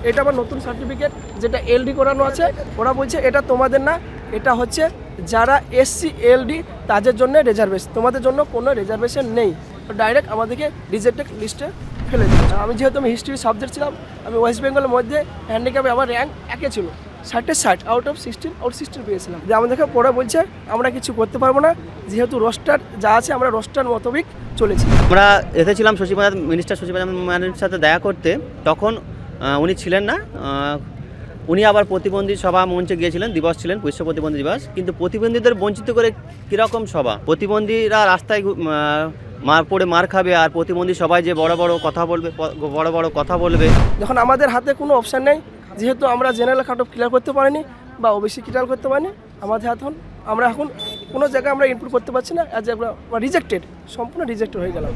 এটা আমার নতুন সার্টিফিকেট, যেটা এলডি করানো আছে। ওরা বলছে এটা তোমাদের না, এটা হচ্ছে যারা এসসি এলডি তাদের জন্য রিজার্ভেশন, তোমাদের জন্য কোনো রিজার্ভেশন নেই। ডাইরেক্ট আমাদেরকে রিজেক্টেড লিস্টে ফেলে দিয়েছে। আমি যেহেতু হিস্ট্রি সাবজেক্ট ছিলাম, আমি ওয়েস্ট বেঙ্গলের মধ্যে হ্যান্ডিক্যাপে আমার র্যাঙ্ক 1 ছিল, 60 আউট অফ 16 পেয়েছিলাম। যে আমাদেরকে পরে বলছে আমরা কিছু করতে পারবো না, যেহেতু রোস্টার যা আছে আমরা রোস্টার মোতাবেক চলেছি। আমরা এসেছিলাম মিনিস্টার শশীপাদ ম্যাডামের সাথে দেখা করতে, তখন উনি ছিলেন না। উনি আবার প্রতিবন্ধী সভা মঞ্চে গিয়েছিলেন, দিবস ছিলেন বিশ্ব প্রতিবন্ধী দিবস। কিন্তু প্রতিবন্ধীদের বঞ্চিত করে কীরকম সভা? প্রতিবন্ধীরা রাস্তায় মার খাবে, আর প্রতিবন্ধী সবাই যে বড় বড় কথা বলবে। যখন আমাদের হাতে কোনো অপশান নেই, যেহেতু আমরা জেনারেল কাট অফ ক্লিয়ার করতে পারিনি বা ওবিসি ক্লিয়ার করতে পারিনি, আমাদের আমরা এখন কোনো জায়গায় আমরা ইনপুট করতে পারছি না, অ্যাজ আমরা রিজেক্টেড, সম্পূর্ণ রিজেক্টেড হয়ে গেলাম।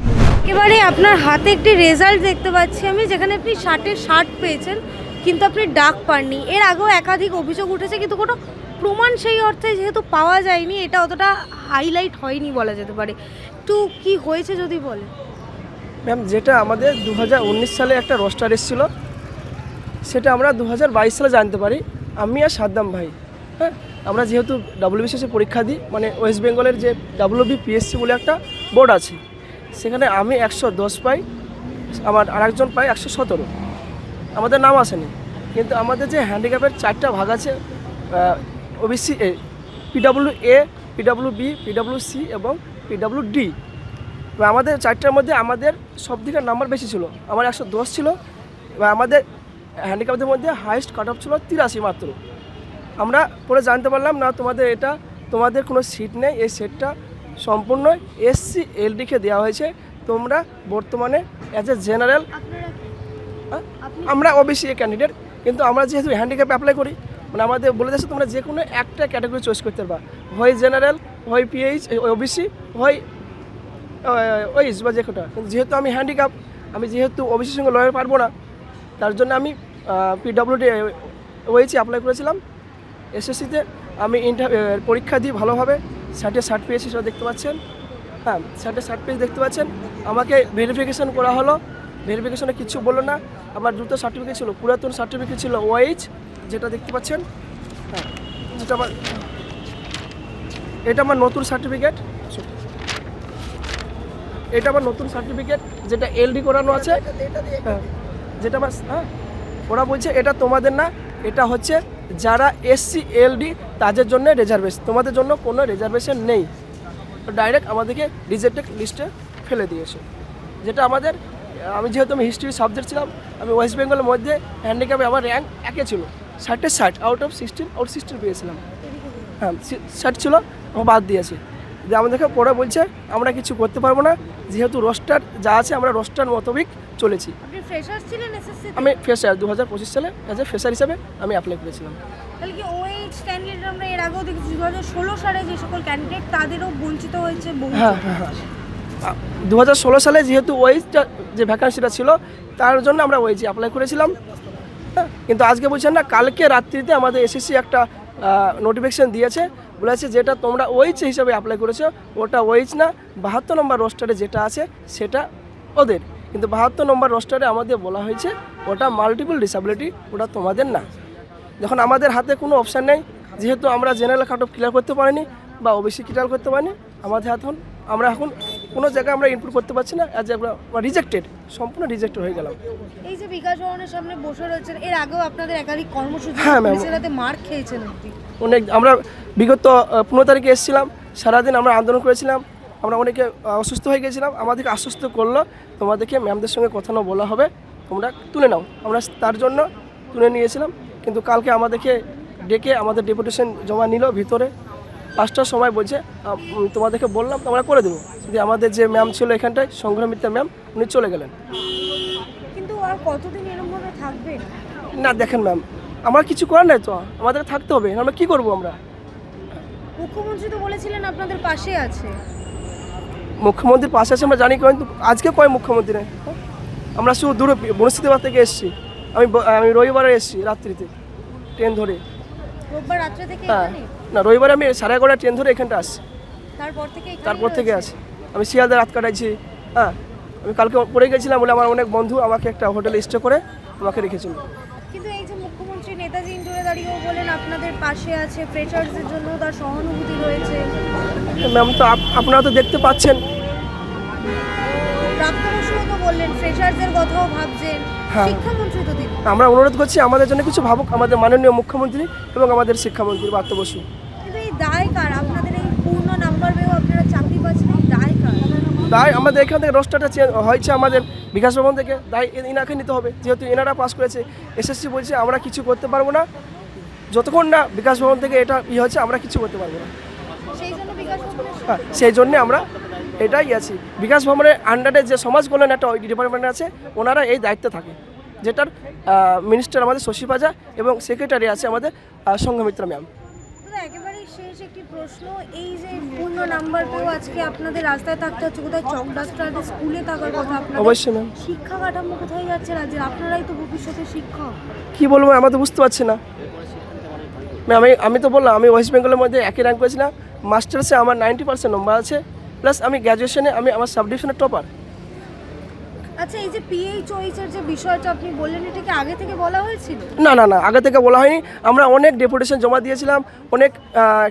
এবারে আপনার হাতে একটি রেজাল্ট দেখতে পাচ্ছি আমি, যেখানে আপনি 60 পেয়েছেন, কিন্তু আপনি ডাক পাননি। এর আগেও একাধিক অভিযোগ উঠেছে, কিন্তু কোনো প্রমাণ সেই অর্থে যেহেতু পাওয়া যায়নি, এটা অতটা হাইলাইট হয়নি বলা যেতে পারে। একটু কি হয়েছে যদি বলেন। ম্যাম, যেটা আমাদের 2019 সালে একটা রোস্টার এসেছিলো, সেটা আমরা 2022 সালে জানতে পারি, আমি আর সাদ্দাম ভাই। হ্যাঁ, আমরা যেহেতু WBCS পরীক্ষা দিই, মানে ওয়েস্ট বেঙ্গলের যে WBPSC বলে একটা বোর্ড আছে, সেখানে আমি 110 পাই, আমার আরেকজন পাই 117। আমাদের নাম আসেনি, কিন্তু আমাদের যে হ্যান্ডিক্যাপের 4টা ভাগ আছে, OBC A, PWA, PWB, PWC এবং PWD। আমাদের 4টার মধ্যে আমাদের সব দিকে নাম্বার বেশি ছিল, আমার 110 ছিল। এবার আমাদের হ্যান্ডিক্যাপদের মধ্যে হাইস্ট কাট অফ ছিল 83 মাত্র। আমরা পরে জানতে পারলাম না, তোমাদের কোনো সিট নেই, এই সিটটা সম্পূর্ণ এসসি এলডিকে দেওয়া হয়েছে। তোমরা বর্তমানে অ্যাজ এ জেনারেল, আমরা ওবিসি ক্যান্ডিডেট, কিন্তু আমরা যেহেতু হ্যান্ডিক্যাপে অ্যাপ্লাই করি, মানে আমাদের বলে দিয়েছে তোমরা যে কোনো একটা ক্যাটাগরি চয়েস করতে পারবা, হয় জেনারেল, হয় পিএইচ, ওবিসি, হয় ওইস বা যে কোটা। কিন্তু যেহেতু আমি হ্যান্ডিক্যাপ, আমি যেহেতু ওবিসির সঙ্গে লড়াই পারবো না, তার জন্য আমি PWD ওইচে অ্যাপ্লাই করেছিলাম। এসএসসিতে আমি পরীক্ষা দিই ভালোভাবে, 60 পেয়েছি, সেটা দেখতে পাচ্ছেন। হ্যাঁ, 60 পেজ দেখতে পাচ্ছেন। আমাকে ভেরিফিকেশান করা হলো, ভেরিফিকেশনে কিছু বললো না। আমার দুটো সার্টিফিকেট ছিল, পুরাতন সার্টিফিকেট ছিল ওএইচ, যেটা দেখতে পাচ্ছেন। হ্যাঁ, এটা আমার নতুন সার্টিফিকেট, এটা আমার নতুন সার্টিফিকেট, যেটা এলডি করানো আছে। হ্যাঁ, যেটা আমার, হ্যাঁ, ওরা বলছে এটা তোমাদের না, এটা হচ্ছে যারা এসসি এলডি তাদের জন্য রিজার্ভেশন, তোমাদের জন্য কোনো রিজার্ভেশন নেই। ডাইরেক্ট আমাদেরকে রিজেক্টেড লিস্টে ফেলে দিয়েছে। যেটা আমাদের, আমি যেহেতু হিস্ট্রি সাবজেক্ট ছিলাম, আমি ওয়েস্ট বেঙ্গলের মধ্যে হ্যান্ডিক্যাপে আমার র্যাঙ্ক 1 ছিল, 60 আউট অফ 16 পেয়েছিলাম। হ্যাঁ, 60 ছিল, আমার বাদ দিয়েছে। যে আমাদেরকে পরে বলছে আমরা কিছু করতে পারবো না, যেহেতু রোস্টার যা আছে আমরা রোস্টার মোতাবেক চলেছি। আমি ফ্রেশার 2025 সালে অ্যাজ এ ফ্রেশার হিসাবে আমি অ্যাপ্লাই করেছিলাম। তাহলে কি ওএইচ ক্যান্ডিডেট আমরা এর আগেও দেখেছি, 2016 সালে যে সকল ক্যান্ডিডেট তাদেরও বঞ্চিত হয়েছে। হ্যাঁ, 2016 সালে যেহেতু ওয়েজটা যে ভ্যাকান্সিটা ছিল, তার জন্য আমরা ওয়েজে অ্যাপ্লাই করেছিলাম। হ্যাঁ, কিন্তু আজকে বলছেন না, কালকে রাত্রিতে আমাদের এসএসসি একটা নোটিফিকেশান দিয়েছে, বলেছে যেটা তোমরা ওয়েজ হিসাবে অ্যাপ্লাই করেছো, ওটা ওয়েজ না, 72 নম্বর রোস্টারে যেটা আছে সেটা ওদের। কিন্তু 72 নম্বর রোস্টারে আমাদের বলা হয়েছে ওটা মাল্টিপল ডিসেবিলিটি, ওটা তোমাদের না। যখন আমাদের হাতে কোনো অপশান নেই, যেহেতু আমরা জেনারেল কাট অফ ক্লিয়ার করতে পারিনি বা ওবিসি ক্লিয়ার করতে পারিনি, আমাদের আমরা এখন কোনো জায়গায় আমরা ইনপুট করতে পারছি না, অ্যাজ আমরা রিজেক্টেড, সম্পূর্ণ রিজেক্টেড হয়ে গেলাম। এই যে বিকাশ ভবনের সামনে বসে রয়েছেন, এর আগেও আপনাদের একাধিক কর্মসূচি, হ্যাঁ ম্যাম, পুলিশের মার খেয়েছেন অনেক। আমরা বিগত 15 তারিখে এসেছিলাম, সারাদিন আমরা আন্দোলন করেছিলাম, আমরা অনেকে অসুস্থ হয়ে গেছিলাম। আমাদেরকে আশ্বস্ত করলো তোমাদেরকে ম্যামদের সঙ্গে কথা না বলা হবে, তোমরা তুলে নাও। আমরা তার জন্য তুলে নিয়েছিলাম, কিন্তু কালকে আমাদেরকে ডেকে আমাদের ডেপুটেশন জমা নিল ভিতরে 5টার সময়। বলছে তোমাদেরকে বললাম আমরা করে দেবো। যদি আমাদের যে ম্যাম ছিল এখানটায়, সংগ্রামিতা ম্যাম, উনি চলে গেলেন। কিন্তু আর কতদিন এরকমভাবে থাকবে? না দেখেন ম্যাম, আমার কিছু করার নাই তো, আমাদের থাকতে হবে, আমরা কি করব? আমরা, মুখ্যমন্ত্রী তো বলেছিলেন আপনাদের পাশে আছে। মুখ্যমন্ত্রীর পাশে আছে আমরা জানি, কিন্তু আজকে কয় মুখ্যমন্ত্রী নেই। আমরা শুধু দূরে বনস্থিতিবাদ থেকে এসেছি, আমি রবিবারে এসেছি রাত্রিতে ট্রেন ধরে। রোববার রাত্রে থেকে? হ্যাঁ, না রবিবারে আমি 11:30 ট্রেন ধরে এখানটা আসছি, তারপর থেকে আসি। আমি শিয়ালদা রাত কাটাইছি। হ্যাঁ, আমি কালকে পড়ে গেছিলাম বলে আমার অনেক বন্ধু আমাকে একটা হোটেলে স্টে করে আমাকে রেখেছিল। কিন্তু এই যে মুখ্যমন্ত্রী নেতাজি ইন্ডোরে দাঁড়িয়েও বলেন আপনাদের পাশে আছে, ফ্রেশার্সদের জন্য তার সহানুভূতি রয়েছে। ম্যাম তো আপনারা তো দেখতে পাচ্ছেন। প্রাপ্তবয়স্ক তো বললেন, ফ্রেশার্সদের কথাও ভাবছেন, হ্যাঁ। শিক্ষামন্ত্রী তো তিনি। আমরা অনুরোধ করছি আমাদের জন্য কিছু ভাবুক আমাদের মাননীয় মুখ্যমন্ত্রী এবং আমাদের শিক্ষামন্ত্রী পার্থ বসু। কিন্তু এই দায় কার? আপনাদের এই পূর্ণ নাম্বার পেয়েও আপনারা চাকরি পাচ্ছেন, এই দায় কার? তাই আমাদের এখান থেকে রোস্টারটা হয়েছে আমাদের বিকাশ ভবন থেকে, তাই এনাকে নিতে হবে, যেহেতু এনারা পাস করেছে। এসএসসি বলছে আমরা কিছু করতে পারবো না, যতক্ষণ না বিকাশ ভবন থেকে এটা হচ্ছে আমরা কিছু করতে পারবো না। সেই জন্য বিকাশ ভবনের হ্যাঁ, সেই জন্যে আমরা এটাই আছি। বিকাশ ভবনের আন্ডারে যে সমাজ কল্যাণ একটা ডিপার্টমেন্ট আছে, ওনারা এই দায়িত্বে থাকে, যেটার মিনিস্টার আমাদের শশী পাজা এবং সেক্রেটারি আছে আমাদের সংঘমিত্রা ম্যাম। দাদা, একেবারেই শেষ একটি প্রশ্ন, এই যে পূর্ণ নাম্বার পেয়েও আজকে আপনাদের রাস্তায় থাকতে হচ্ছে, কোথায় চক ডাস্টারদের স্কুলে থাকার কথা, আপনাদের অবশ্যই ম্যাম। শিক্ষা কাঠামো কোথায় যাচ্ছে রাজ্যের? আপনারাই তো ভবিষ্যতের শিক্ষক। কী বলবো আমরা তো বুঝতে পারছি না ম্যাম। আমি তো বললাম আমি ওয়েস্ট বেঙ্গলের মধ্যে একই র্যাঙ্ক করেছিলাম, মাস্টার্সে আমার 90% নম্বর আছে, প্লাস আমি গ্র্যাজুয়েশনে আমার সাব ডিভিশনের টপার। আচ্ছা, এই যে PHOH এর যে বিষয়টা আপনি বললেন, এটা কি আগে থেকে বলা হয়েছিল? না না না, আগে থেকে বলা হয়নি। আমরা অনেক ডেপুটেশন জমা দিয়েছিলাম, অনেক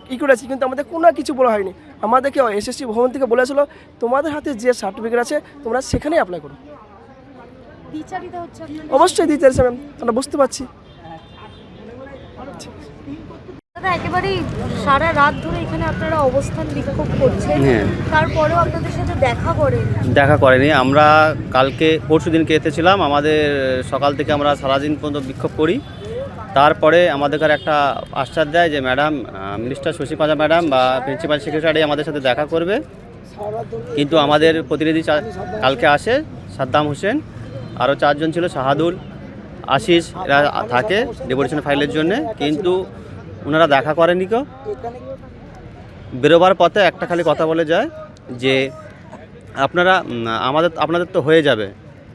কী করেছি, কিন্তু আমাদের কোনো কিছু বলা হয়নি। আমাদেরকে এসএসসি ভবন থেকে বলেছিল তোমাদের হাতে যে সার্টিফিকেট আছে তোমরা সেখানেই অ্যাপ্লাই করো। দ্বিচারিতা হচ্ছে আপনাদের? অবশ্যই দিতে আছে ম্যাম, আমরা বুঝতে পারছি। দাদা, একেবারেই সারা রাত ধরে এখানে আপনারা অবস্থান বিক্ষোভ করছেন, হ্যাঁ। তারপরেও আপনাদের সাথে দেখা করেনি। আমরা কালকে পরশু দিনকে এসেছিলাম, আমাদের সকাল থেকে আমরা সারাদিন পর্যন্ত বিক্ষোভ করি। তারপরে আমাদের একটা আশ্বাস দেয় যে ম্যাডাম, মিনিস্টার শশী পাজা ম্যাডাম বা প্রিন্সিপাল সেক্রেটারি আমাদের সাথে দেখা করবে, কিন্তু আমাদের প্রতিনিধি কালকে আসে, সাদ্দাম হোসেন, আরও 4 জন ছিল, শাহাদুল, আশিস, এরা থাকে ডেপুটেশন ফাইলের জন্য, কিন্তু ওনারা দেখা করেনি। কেউ বেরোবার পথে একটা খালি কথা বলে যায় যে আপনাদের তো হয়ে যাবে,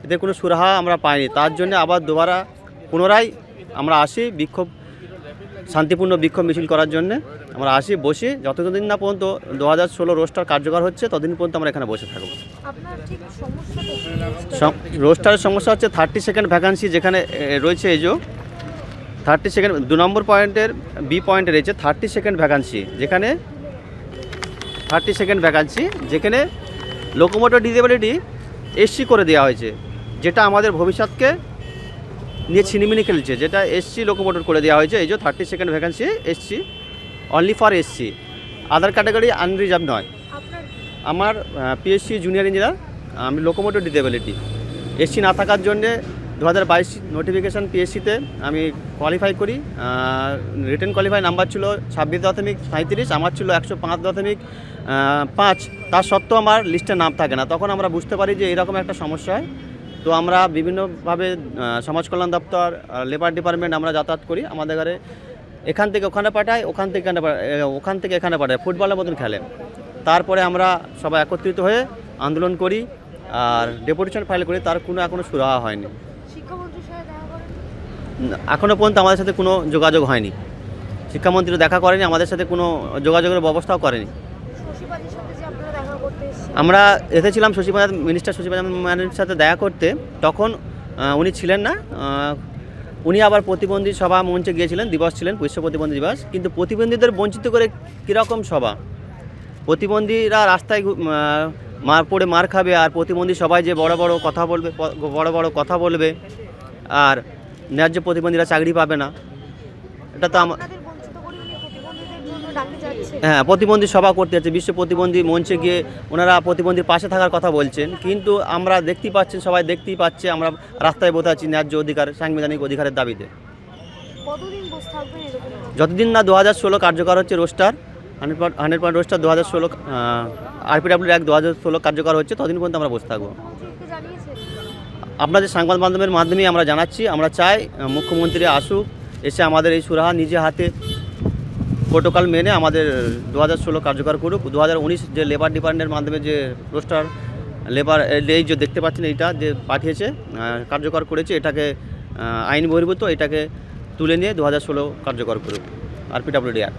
এতে কোনো সুরাহা আমরা পাইনি। তার জন্য আবার পুনরায় আমরা আসি শান্তিপূর্ণ বিক্ষোভ মিছিল করার জন্য। আমরা আসি, বসি, যতদিন না পর্যন্ত 2016 রোস্টার কার্যকর হচ্ছে ততদিন পর্যন্ত আমরা এখানে বসে থাকবো। রোস্টারের সমস্যা হচ্ছে 32nd ভ্যাকান্সি যেখানে রয়েছে, এই যে 32nd 2 নম্বর পয়েন্টের বি পয়েন্টে রয়েছে 32nd ভ্যাকান্সি, যেখানে 32nd ভ্যাকান্সি যেখানে লোকোমোটর ডিসেবিলিটি এসসি করে দেওয়া হয়েছে, যেটা আমাদের ভবিষ্যৎকে নিয়ে ছিনিমিনি খেলছে, যেটা এসসি লোকোমোটর করে দেওয়া হয়েছে। এই যে 32nd vacancy SC, only for SC, other category unreserved নয়। আমার PSC জুনিয়র ইঞ্জিনিয়ার, আমি লোকোমোটর ডিসেবিলিটি, এসসি না থাকার জন্যে 2022 নোটিফিকেশান PSCতে আমি কোয়ালিফাই করি। রিটেন কোয়ালিফাই নাম্বার ছিল 26.37, আমার ছিল 105.5। তার সত্ত্বেও আমার লিস্টে নাম থাকে না। তখন আমরা বুঝতে পারি যে এরকম একটা সমস্যা হয়। তো আমরা বিভিন্নভাবে সমাজ কল্যাণ দপ্তর, লেবার ডিপার্টমেন্ট আমরা যাতায়াত করি। আমাদের ঘরে এখান থেকে ওখানে পাঠায়, ওখান থেকে এখানে পাঠায়, ফুটবলের মতন খেলে। তারপরে আমরা সবাই একত্রিত হয়ে আন্দোলন করি আর ডেপুটেশন ফাইল করি, তার এখনো সুরাহা হয়নি। এখনও পর্যন্ত আমাদের সাথে কোনো যোগাযোগ হয়নি। শিক্ষামন্ত্রী দেখা করেনি, আমাদের সাথে কোনো যোগাযোগের ব্যবস্থাও করেনি। আমরা এসেছিলাম মিনিস্টার শশী পাজা ম্যাডামের সাথে দেখা করতে, তখন উনি ছিলেন না। উনি আবার প্রতিবন্ধী সভা মঞ্চে গিয়েছিলেন, দিবস ছিলেন, বিশ্ব প্রতিবন্ধী দিবস। কিন্তু প্রতিবন্ধীদের বঞ্চিত করে কীরকম সভা? প্রতিবন্ধীরা রাস্তায় মার খাবে, আর প্রতিবন্ধী সবাই যে বড় বড় কথা বলবে আর ন্যায্য প্রতিবন্ধীরা চাকরি পাবে না, এটা তো হ্যাঁ, প্রতিবন্ধী সভা করতে যাচ্ছে, বিশ্ব প্রতিবন্ধী মঞ্চে গিয়ে ওনারা প্রতিবন্ধীর পাশে থাকার কথা বলছেন। কিন্তু আমরা সবাই দেখতেই পাচ্ছে, আমরা রাস্তায় বসে আছি ন্যায্য অধিকার, সাংবিধানিক অধিকারের দাবিতে। যতদিন না 2016 কার্যকর হচ্ছে রোস্টার, 100% রোস্টার 2016 RPW Act 2016 কার্যকর হচ্ছে, ততদিন পর্যন্ত আমরা বসে থাকবো। আপনাদের সংবাদ মাধ্যমের মাধ্যমেই আমরা জানাচ্ছি, আমরা চাই মুখ্যমন্ত্রী আসুক, এসে আমাদের এই সুরাহা নিজে হাতে প্রোটোকল মেনে আমাদের 2016 কার্যকর করুক। 2019 যে লেবার ডিপার্টমেন্টের মাধ্যমে যে রোস্টার লেবার, এই যে দেখতে পাচ্ছেন এইটা যে পাঠিয়েছে, কার্যকর করেছে, এটাকে আইন বহির্ভূত, এটাকে তুলে নিয়ে 2016 কার্যকর করুক RPWD Act।